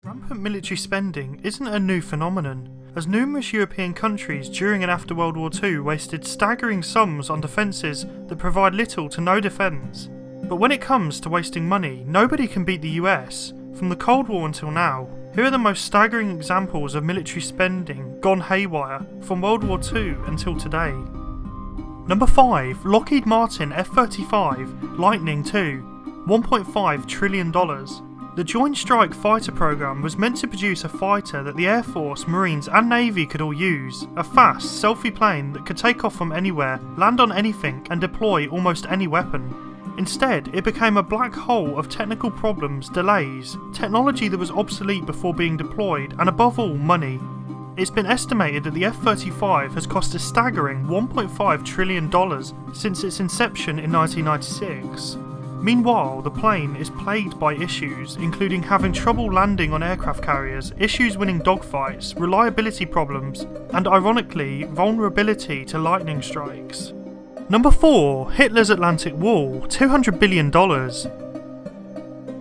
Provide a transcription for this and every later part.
Rampant military spending isn't a new phenomenon, as numerous European countries during and after World War II wasted staggering sums on defences that provide little to no defence. But when it comes to wasting money, nobody can beat the US. From the Cold War until now, here are the most staggering examples of military spending gone haywire from World War II until today. Number 5. Lockheed Martin F35 Lightning II, $1.5 trillion. The Joint Strike Fighter program was meant to produce a fighter that the Air Force, Marines and Navy could all use, a fast, stealthy plane that could take off from anywhere, land on anything and deploy almost any weapon. Instead, it became a black hole of technical problems, delays, technology that was obsolete before being deployed, and above all, money. It's been estimated that the F-35 has cost a staggering $1.5 trillion since its inception in 1996. Meanwhile, the plane is plagued by issues, including having trouble landing on aircraft carriers, issues winning dogfights, reliability problems, and ironically, vulnerability to lightning strikes. Number 4. Hitler's Atlantic Wall, $200 billion.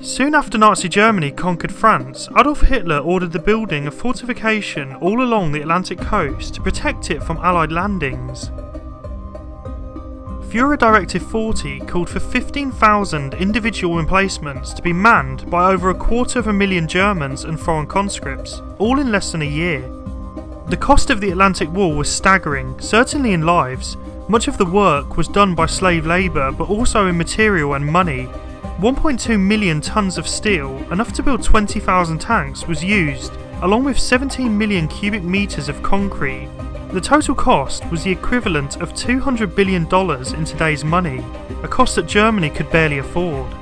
Soon after Nazi Germany conquered France, Adolf Hitler ordered the building of fortification all along the Atlantic coast to protect it from Allied landings. Führer Directive 40 called for 15,000 individual emplacements to be manned by over 250,000 Germans and foreign conscripts, all in less than a year. The cost of the Atlantic Wall was staggering, certainly in lives. Much of the work was done by slave labour, but also in material and money. 1.2 million tonnes of steel, enough to build 20,000 tanks, was used, along with 17 million cubic metres of concrete. The total cost was the equivalent of $200 billion in today's money, a cost that Germany could barely afford.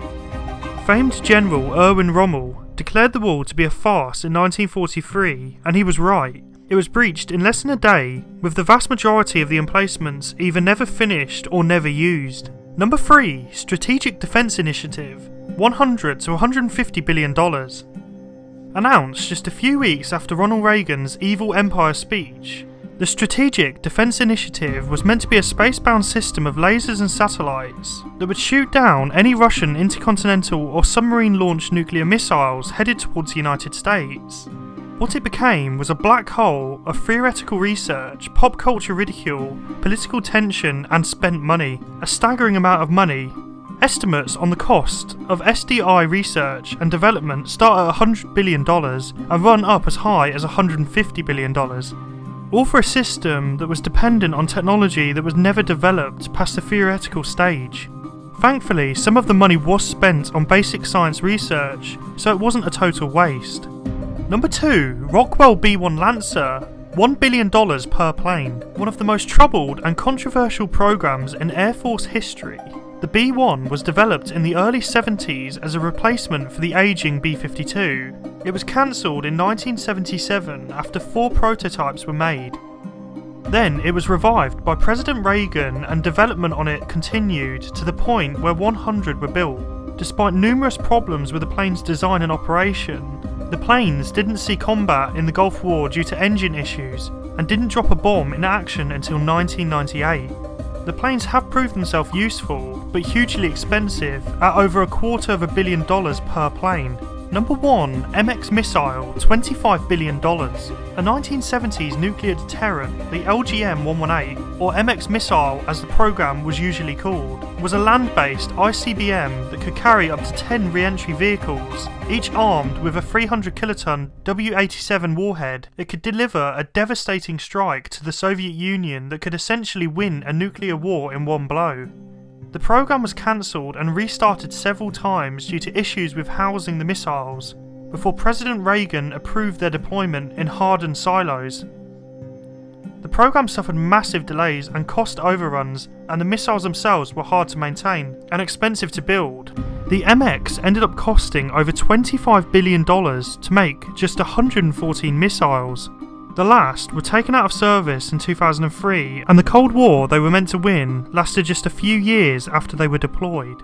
Famed General Erwin Rommel declared the wall to be a farce in 1943, and he was right. It was breached in less than a day, with the vast majority of the emplacements either never finished or never used. Number 3. Strategic Defence Initiative, $100 to $150 billion. Announced just a few weeks after Ronald Reagan's Evil Empire speech, the Strategic Defence Initiative was meant to be a space-bound system of lasers and satellites that would shoot down any Russian intercontinental or submarine-launched nuclear missiles headed towards the United States. What it became was a black hole of theoretical research, pop culture ridicule, political tension and spent money. A staggering amount of money. Estimates on the cost of SDI research and development start at $100 billion and run up as high as $150 billion. All for a system that was dependent on technology that was never developed past the theoretical stage. Thankfully, some of the money was spent on basic science research, so it wasn't a total waste. Number 2. Rockwell B1 Lancer, $1 billion per plane. One of the most troubled and controversial programs in Air Force history. The B1 was developed in the early 70s as a replacement for the ageing B-52. It was cancelled in 1977 after 4 prototypes were made. Then it was revived by President Reagan and development on it continued to the point where 100 were built. Despite numerous problems with the plane's design and operation, the planes didn't see combat in the Gulf War due to engine issues and didn't drop a bomb in action until 1998. The planes have proved themselves useful, but hugely expensive at over $250 million per plane. Number 1. MX Missile, $25 billion. A 1970s nuclear deterrent, the LGM-118, or MX Missile as the program was usually called, was a land-based ICBM that could carry up to 10 re-entry vehicles. Each armed with a 300 kiloton W-87 warhead, it could deliver a devastating strike to the Soviet Union that could essentially win a nuclear war in one blow. The program was cancelled and restarted several times due to issues with housing the missiles, before President Reagan approved their deployment in hardened silos. The program suffered massive delays and cost overruns, and the missiles themselves were hard to maintain and expensive to build. The MX ended up costing over $25 billion to make just 114 missiles. The last were taken out of service in 2003, and the Cold War they were meant to win lasted just a few years after they were deployed.